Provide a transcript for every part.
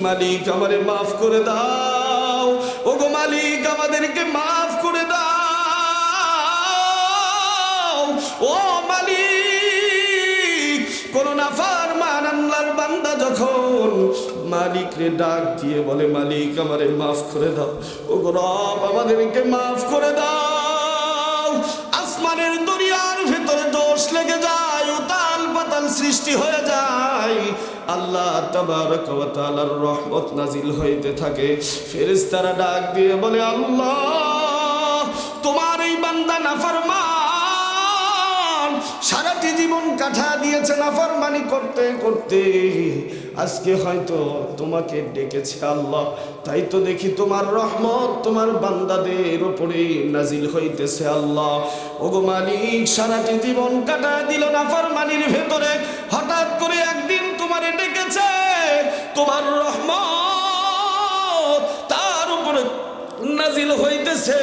মালিক আমারে মাফ করে দাও, ওগো মালিক আমাদেরকে মাফ করে দাও। ও মালিক, কোন নাফরমান আল্লাহর বান্দা যখন মালিক রে ডাক দিয়ে বলে মালিক আমারে মাফ করে দাও, ওগো রব আমাদেরকে মাফ করে দাও, আসমানের দরিয়ার ভিতরে দোষ লেগে যায়, উতাল পাতাল সৃষ্টি হয়ে যায়, আল্লাহ তাবারক ওয়া তাআলার রহমত নাজিল হইতে থাকে। ফেরেশতারা ডাক দিয়ে বলে আল্লাহ তোমার এই বান্দা নাফরমান, সারাটি জীবন কাটা দিয়েছে নাফরমানি করতে করতে, আজকে হয়তো তোমাকে ডেকেছে আল্লাহ, তাই তো দেখি তোমার রহমত তোমার বান্দাদের উপরে নাজিল হইতেছে। আল্লাহ ওগো মালিক, সারাটি জীবন কাটা দিল নাফরমানির ভেতরে, হঠাৎ করে একদিন তোমারে ডেকেছে, তোমার রহমত তার উপরে নাজিল হইতেছে।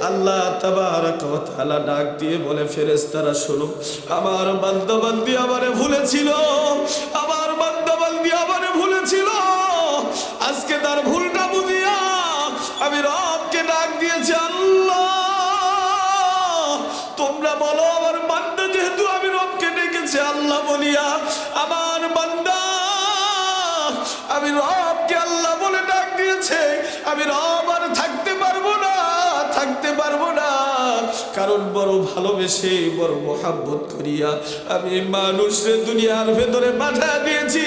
আল্লাহ তাবারক ওয়া তাআলা ডাক দিয়ে বলে ফেরেশতারা শোনো, আমার বান্দা বান্দি আমারে ভুলেছিল, আমার বান্দা বান্দি আমারে ভুলেছিল, আজকে তার ভুলটা বুঝিয়া আমি রবকে ডাক দিয়েছি। আল্লাহ তোমরা বলো আমার বান্দা যেহেতু আমি রবকে ডেকেছি আল্লাহ বলিয়া, আমার বান্দা আমি রবকে আল্লাহ বলে ডাক দিয়েছে, আমি রব আর থাকতে পারবো না, থাকতে পারবো না, কারণ বড় ভালোবেসে বড় মোহাব্বত করিয়া আমি মানুষের দুনিয়ার ভেতরে পাঠিয়ে দিয়েছি।